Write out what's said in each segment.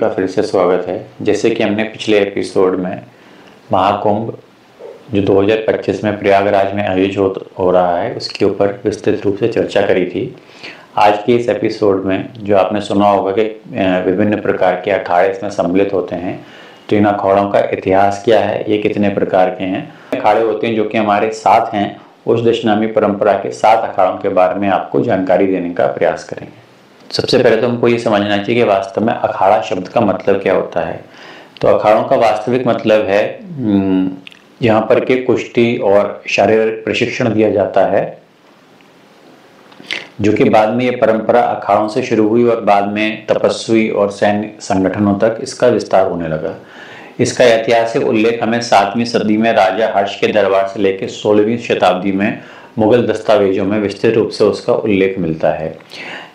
का फिर से स्वागत है। जैसे कि हमने पिछले एपिसोड में महाकुंभ जो 2025 में प्रयागराज में आयोजित हो रहा है उसके ऊपर विस्तृत रूप से चर्चा करी थी। आज के इस एपिसोड में जो आपने सुना होगा कि विभिन्न प्रकार के अखाड़े इसमें सम्मिलित होते हैं, तो इन अखाड़ों का इतिहास क्या है, ये कितने प्रकार के हैं। अखाड़े होते हैं जो कि हमारे साथ हैं, उस दशनामी परंपरा के 7 अखाड़ों के बारे में आपको जानकारी देने का प्रयास करेंगे। सबसे पहले तो हमको ये समझना चाहिए कि वास्तव में अखाड़ा शब्द का मतलब क्या होता है। तो अखाड़ों का वास्तविक मतलब है यहाँ पर के कुश्ती और शारीरिक प्रशिक्षण दिया जाता है, जो कि बाद में ये परंपरा अखाड़ों से शुरू हुई और बाद में तपस्वी और सैन्य संगठनों तक इसका विस्तार होने लगा। इसका ऐतिहासिक उल्लेख हमें 7वीं सदी में राजा हर्ष के दरबार से लेकर 16वीं शताब्दी में मुगल दस्तावेजों में विस्तृत रूप से उसका उल्लेख मिलता है।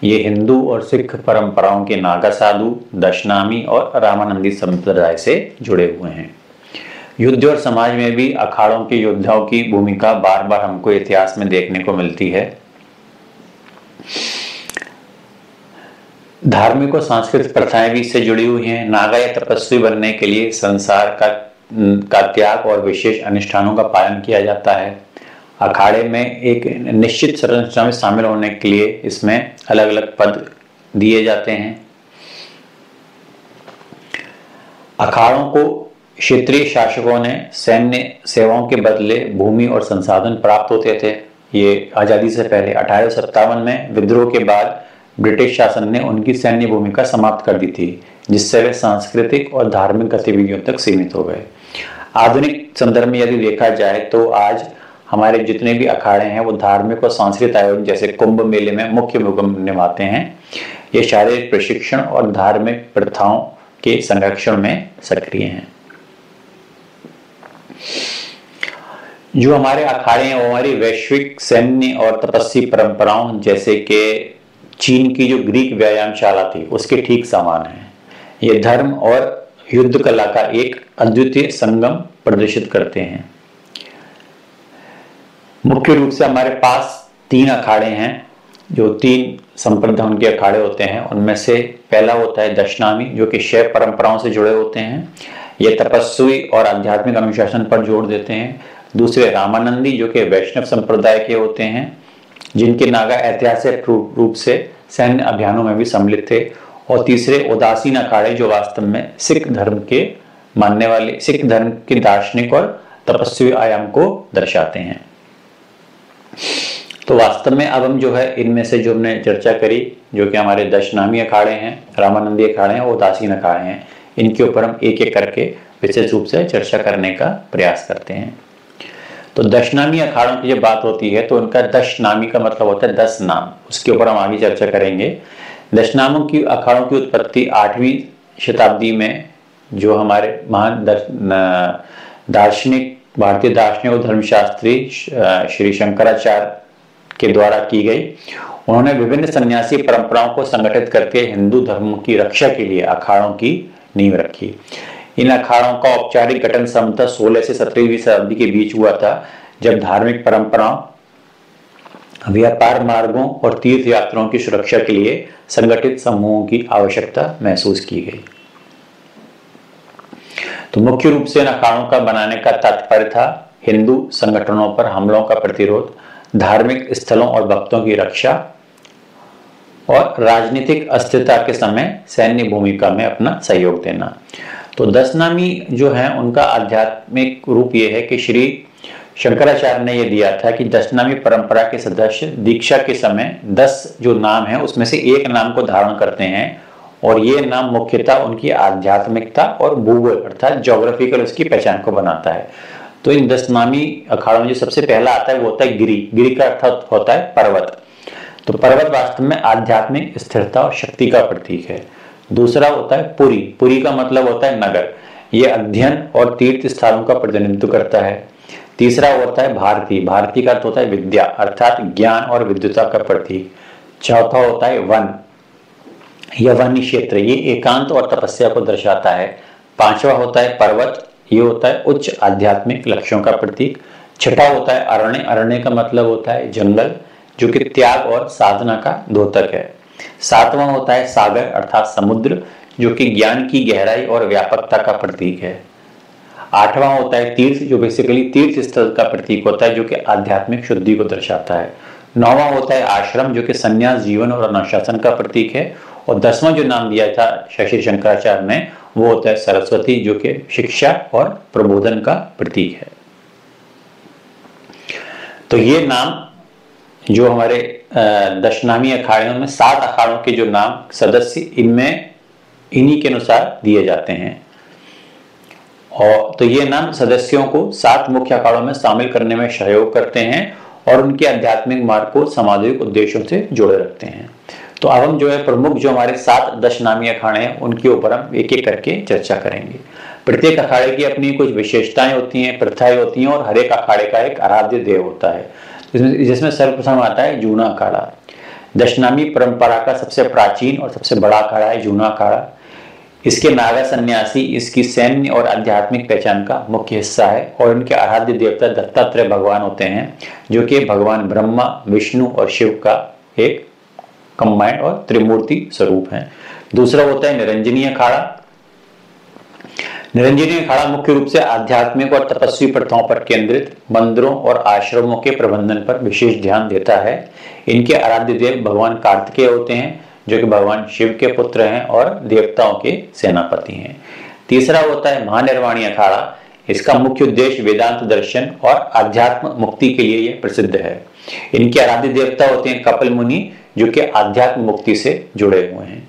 ये हिंदू और सिख परंपराओं के नागा साधु, दशनामी और रामानंदी संप्रदाय से जुड़े हुए हैं। युद्ध और समाज में भी अखाड़ों के योद्धाओं की भूमिका बार बार हमको इतिहास में देखने को मिलती है। धार्मिक और सांस्कृतिक प्रथाएं भी इससे जुड़ी हुई हैं। नागा या तपस्वी बनने के लिए संसार का त्याग और विशेष अनुष्ठानों का पालन किया जाता है। अखाड़े में एक निश्चित संरचना में शामिल होने के लिए इसमें अलग अलग पद दिए जाते हैं। अखाड़ों को क्षेत्रीय शासकों ने सैन्य सेवाओं के बदले भूमि और संसाधन प्राप्त होते थे। ये आजादी से पहले 1857 में विद्रोह के बाद ब्रिटिश शासन ने उनकी सैन्य भूमिका समाप्त कर दी थी, जिससे वे सांस्कृतिक और धार्मिक गतिविधियों तक सीमित हो गए। आधुनिक संदर्भ में यदि देखा जाए तो आज हमारे जितने भी अखाड़े हैं वो धार्मिक और सांस्कृतिक आयोजन जैसे कुंभ मेले में मुख्य भूमिका निभाते हैं। ये शारीरिक प्रशिक्षण और धार्मिक प्रथाओं के संरक्षण में सक्रिय हैं। जो हमारे अखाड़े हैं वो हमारी वैश्विक सैन्य और तपस्वी परंपराओं जैसे कि चीन की जो ग्रीक व्यायामशाला थी उसके ठीक समान है। ये धर्म और युद्ध कला का एक अद्वितीय संगम प्रदर्शित करते हैं। मुख्य रूप से हमारे पास 3 अखाड़े हैं, जो 3 संप्रदाय उनके अखाड़े होते हैं। उनमें से पहला होता है दशनामी, जो कि शैव परंपराओं से जुड़े होते हैं। ये तपस्वी और आध्यात्मिक अनुशासन पर जोर देते हैं। दूसरे रामानंदी, जो कि वैष्णव संप्रदाय के होते हैं, जिनके नागा ऐतिहासिक रूप से सैन्य अभियानों में भी सम्मिलित थे। और तीसरे उदासीन अखाड़े, जो वास्तव में सिख धर्म के मानने वाले सिख धर्म के दार्शनिक और तपस्वी आयाम को दर्शाते हैं। तो वास्तव में अब हम जो है इनमें से जो हमने चर्चा करी, जो कि हमारे दशनामी अखाड़े हैं, रामानंदी अखाड़े हैं और उदासीन अखाड़े हैं, इनके ऊपर हम एक एक करके विशेष रूप से चर्चा करने का प्रयास करते हैं। तो दशनामी अखाड़ों की जब बात होती है तो उनका दशनामी का मतलब होता है 10 नाम। उसके ऊपर हम आगे चर्चा करेंगे। दशनामों की अखाड़ों की उत्पत्ति 8वीं शताब्दी में जो हमारे महान दार्शनिक, भारतीय दार्शनिक और धर्मशास्त्री श्री शंकराचार्य के द्वारा की गई। उन्होंने विभिन्न सन्यासी परंपराओं को संगठित करके हिंदू धर्म की रक्षा के लिए अखाड़ों की नींव रखी। इन अखाड़ों का औपचारिक गठन संभवतः 16 से 17वीं शताब्दी के बीच हुआ था, जब धार्मिक परंपराओं, व्यापार मार्गों और तीर्थ यात्राओं की सुरक्षा के लिए संगठित समूहों की आवश्यकता महसूस की गई। तो मुख्य रूप से इन अखाड़ों का बनाने का तात्पर्य था हिंदू संगठनों पर हमलों का प्रतिरोध, धार्मिक स्थलों और भक्तों की रक्षा और राजनीतिक अस्थिरता के समय सैन्य भूमिका में अपना सहयोग देना। तो दशनामी जो है उनका आध्यात्मिक रूप ये है कि श्री शंकराचार्य ने यह दिया था कि दशनामी परंपरा के सदस्य दीक्षा के समय 10 जो नाम है उसमें से एक नाम को धारण करते हैं, और ये नाम मुख्यतः उनकी आध्यात्मिकता और भूगोल अर्थात ज्योग्राफिकल उसकी पहचान को बनाता है। तो इन दशनामी अखाड़ों में जो सबसे पहला आता है वो होता है गिरि। गिरि का अर्थ होता है पर्वत। तो पर्वत वास्तव में आध्यात्मिक स्थिरता और शक्ति का प्रतीक है। दूसरा होता है पुरी। पुरी का मतलब होता है नगर। ये अध्ययन और तीर्थ स्थानों का प्रतिनिधित्व करता है। तीसरा होता है भारती। भारती का अर्थ होता है विद्या अर्थात ज्ञान और विद्वता का प्रतीक। चौथा होता है वन। यह वन क्षेत्र, ये एकांत और तपस्या को दर्शाता है। 5वां होता है पर्वत। ये होता है उच्च आध्यात्मिक लक्ष्यों का प्रतीक। 6ठा होता है अरण्य। अरण्य का मतलब होता है जंगल, जो कि त्याग और साधना का द्योतक है। 7वां होता है सागर अर्थात समुद्र। जो कि ज्ञान की गहराई और व्यापकता का प्रतीक है। 8वां होता है तीर्थ, जो बेसिकली तीर्थ स्थल का प्रतीक होता है, जो कि आध्यात्मिक शुद्धि को दर्शाता है। 9वां होता है आश्रम, जो कि संन्यास जीवन और अनुशासन का प्रतीक है। और 10वां जो नाम दिया था श्री शंकराचार्य ने, वो होता है सरस्वती, जो कि शिक्षा और प्रबोधन का प्रतीक है। तो ये नाम जो हमारे दशनामी अखाड़ों में 7 अखाड़ों के जो नाम सदस्य, इनमें इन्हीं के अनुसार दिए जाते हैं। और तो ये नाम सदस्यों को 7 मुख्य अखाड़ों में शामिल करने में सहयोग करते हैं और उनके आध्यात्मिक मार्ग को सामाजिक उद्देश्यों से जोड़े रखते हैं। तो अब हम जो है प्रमुख जो हमारे 7 दशनामी अखाड़े हैं, उनके ऊपर हम एक एक करके चर्चा करेंगे। प्रत्येक अखाड़े की अपनी कुछ विशेषताएं होती हैं, प्रथाएं होती हैं, और हर एक अखाड़े का एक आराध्य देव होता है। जिसमें सर्वप्रथम आता है जूना अखाड़ा। दशनामी परंपरा का सबसे प्राचीन और सबसे बड़ा अखाड़ा है जूना अखाड़ा। इसके नागा सन्यासी इसकी सैन्य और आध्यात्मिक पहचान का मुख्य हिस्सा है, और इनके आराध्य देवता दत्तात्रेय भगवान होते हैं, जो कि भगवान ब्रह्मा, विष्णु और शिव का एक कंबाइंड और त्रिमूर्ति स्वरूप है। दूसरा होता है निरंजनी अखाड़ा। निरंजनी अखाड़ा मुख्य रूप से आध्यात्मिक और तपस्वी प्रथाओं पर केंद्रित मंदिरों और आश्रमों के प्रबंधन पर विशेष ध्यान देता है। इनके आराध्य देव भगवान कार्तिकेय होते हैं, जो कि भगवान शिव के पुत्र हैं और देवताओं के सेनापति हैं। तीसरा होता है महानिर्वाणी अखाड़ा। इसका मुख्य उद्देश्य वेदांत दर्शन और आध्यात्म मुक्ति के लिए यह प्रसिद्ध है। इनके आराध्य देवता होते हैं कपिल मुनि, जो कि आध्यात्म मुक्ति से जुड़े हुए हैं।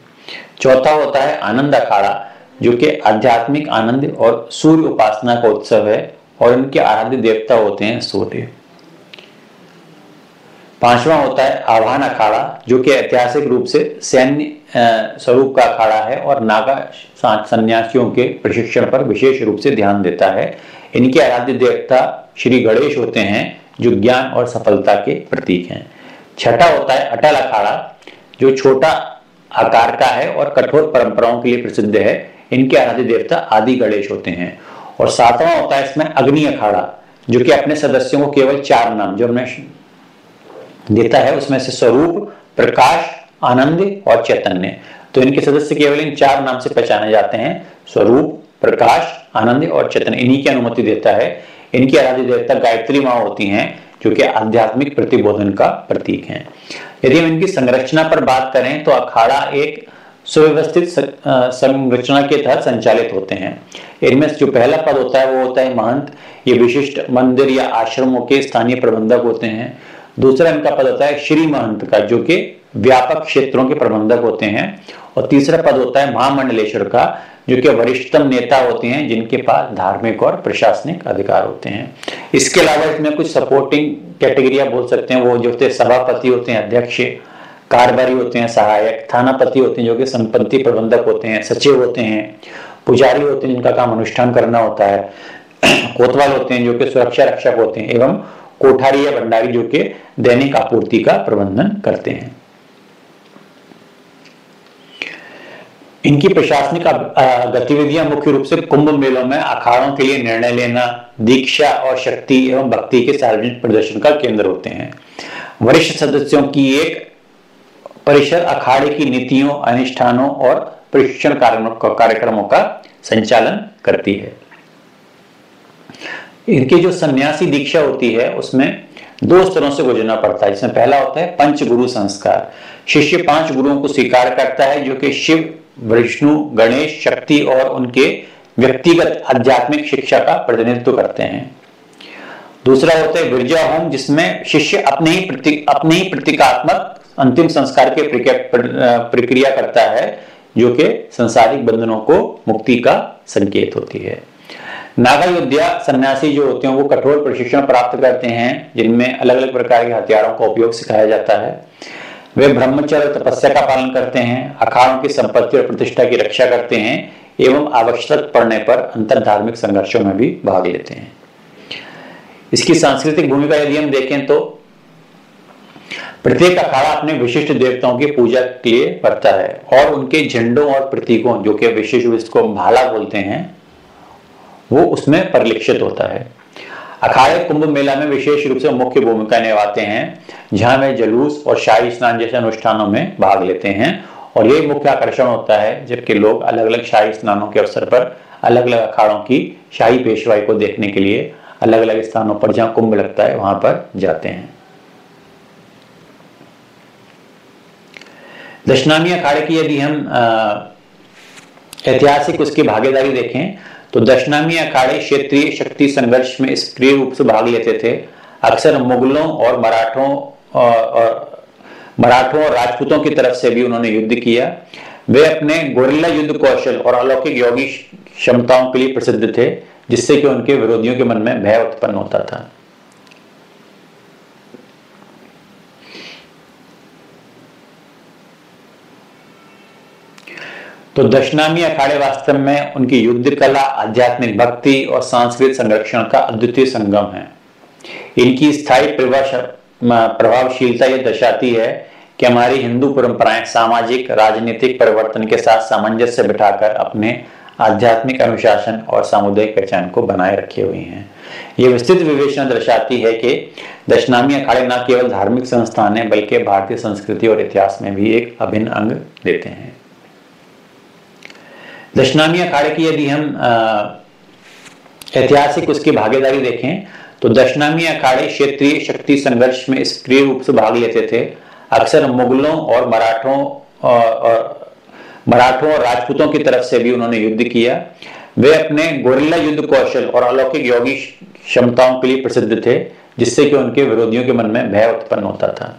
चौथा होता है आनंद अखाड़ा, जो कि आध्यात्मिक आनंद और सूर्य उपासना का उत्सव है, और इनके आराध्य देवता होते हैं सूर्य। 5वां होता है आह्वान अखाड़ा, जो कि ऐतिहासिक रूप से सैन्य स्वरूप का अखाड़ा है और नागा सन्यासियों के प्रशिक्षण पर विशेष रूप से ध्यान देता है। इनके आराध्य देवता श्री गणेश होते हैं, जो ज्ञान और सफलता के प्रतीक हैं। 6ठा होता है अटल अखाड़ा, जो छोटा आकार का है और कठोर परंपराओं के लिए प्रसिद्ध है। इनके आराध्य देवता आदि गणेश होते हैं। और 7वां होता है इसमें अग्नि अखाड़ा, जो कि अपने सदस्यों को केवल 4 नाम जो हमने देता है, उसमें से स्वरूप, प्रकाश, आनंद और चैतन्य। तो इनके सदस्य केवल इन 4 नाम से पहचाने जाते हैं, स्वरूप, प्रकाश, आनंद और चैतन्य। इन्हीं की अनुमति देता है। इनकी आराध्य देवता गायत्री माँ होती हैं, जो कि आध्यात्मिक प्रतिबोधन का प्रतीक हैं। यदि हम इनकी संरचना पर बात करें तो अखाड़ा एक सुव्यवस्थित संरचना के तहत संचालित होते हैं। इनमें जो पहला पद होता है वो होता है महंत। ये विशिष्ट मंदिर या आश्रमों के स्थानीय प्रबंधक होते हैं। दूसरा इनका पद होता है श्री महंत का, जो कि व्यापक क्षेत्रों के प्रबंधक होते हैं। और तीसरा पद होता है महामंडलेश्वर का, जो कि वरिष्ठतम नेता होते हैं, जिनके पास धार्मिक और प्रशासनिक अधिकार होते हैं। इसके अलावा इसमें कुछ सपोर्टिंग कैटेगरिया बोल सकते हैं, वो जो होते हैं सभापति होते हैं, अध्यक्ष, कारभारी होते हैं, सहायक, थानापति होते हैं, जो कि संपत्ति प्रबंधक होते हैं, सचिव होते हैं, पुजारी होते हैं, जिनका काम अनुष्ठान करना होता है, कोतवाल होते हैं, जो कि सुरक्षा रक्षक होते हैं, एवं कोठारी या भंडारी, जो कि दैनिक आपूर्ति का प्रबंधन करते हैं। इनकी प्रशासनिक गतिविधियां मुख्य रूप से कुंभ मेलों में अखाड़ों के लिए निर्णय लेना, दीक्षा और शक्ति एवं भक्ति के सार्वजनिक प्रदर्शन का केंद्र होते हैं। वरिष्ठ सदस्यों की एक परिषद अखाड़े की नीतियों, अनुष्ठानों और प्रशिक्षण कार्यक्रमों का संचालन करती है। इनकी जो सन्यासी दीक्षा होती है उसमें 2 स्तरों से गुजरना पड़ता है, जिसमें पहला होता है पंच गुरु संस्कार। शिष्य 5 गुरुओं को स्वीकार करता है, जो कि शिव, विष्णु, गणेश, शक्ति और उनके व्यक्तिगत आध्यात्मिक शिक्षा का प्रतिनिधित्व करते हैं। दूसरा होता है विरजा होम, जिसमें शिष्य अपने ही प्रतीकात्मक अंतिम संस्कार के प्रक्रिया करता है, जो कि संसारिक बंधनों को मुक्ति का संकेत होती है। नागा योद्धा सन्यासी जो होते हैं वो कठोर प्रशिक्षण प्राप्त करते हैं, जिनमें अलग अलग प्रकार के हथियारों का उपयोग सिखाया जाता है। वे ब्रह्मचर्य और तपस्या का पालन करते हैं, अखाड़ों की संपत्ति और प्रतिष्ठा की रक्षा करते हैं एवं आवश्यक पड़ने पर अंतर धार्मिक संघर्षों में भी भाग लेते हैं। इसकी सांस्कृतिक भूमिका यदि हम देखें तो प्रत्येक अखाड़ा अपने विशिष्ट देवताओं की पूजा के लिए करता है और उनके झंडों और प्रतीकों, जो कि विशेष रूप से भाला बोलते हैं, वो उसमें परिलक्षित होता है। अखाड़े कुंभ मेला में विशेष रूप से मुख्य भूमिका निभाते हैं, जहां वे जुलूस और शाही स्नान जैसे अनुष्ठानों में भाग लेते हैं और यही मुख्य आकर्षण होता है, जबकि लोग अलग अलग शाही स्नानों के अवसर पर अलग अलग अखाड़ों की शाही पेशवाई को देखने के लिए अलग अलग स्थानों पर जहां कुंभ लगता है वहां पर जाते हैं। दशनामी अखाड़े की यदि हम ऐतिहासिक उसकी भागीदारी देखें तो दशनामी अखाड़े क्षेत्रीय शक्ति संघर्ष में सक्रिय रूप से भाग लेते थे। अक्सर मुगलों और मराठों और राजपूतों की तरफ से भी उन्होंने युद्ध किया। वे अपने गोरिल्ला युद्ध कौशल और अलौकिक योगी क्षमताओं के लिए प्रसिद्ध थे, जिससे कि उनके विरोधियों के मन में भय उत्पन्न होता था। तो दशनामी अखाड़े वास्तव में उनकी युद्ध कला, आध्यात्मिक भक्ति और सांस्कृतिक संरक्षण का अद्वितीय संगम है। इनकी स्थायी प्रभावशीलता यह दर्शाती है कि हमारी हिंदू परंपराएं सामाजिक राजनीतिक परिवर्तन के साथ सामंजस्य बिठाकर अपने आध्यात्मिक अनुशासन और सामुदायिक पहचान को बनाए रखे हुए हैं। ये विस्तृत विवेचना दर्शाती है कि दशनामी अखाड़े न केवल धार्मिक संस्थान है, बल्कि भारतीय संस्कृति और इतिहास में भी एक अभिन्न अंग देते हैं। दशनामी अखाड़े की यदि हम ऐतिहासिक उसकी भागीदारी देखें तो दशनामी अखाड़े क्षेत्रीय शक्ति संघर्ष में सक्रिय रूप से भाग लेते थे। अक्सर मुगलों और मराठों और राजपूतों की तरफ से भी उन्होंने युद्ध किया। वे अपने गोरिल्ला युद्ध कौशल और अलौकिक योगी क्षमताओं के लिए प्रसिद्ध थे, जिससे कि उनके विरोधियों के मन में भय उत्पन्न होता था।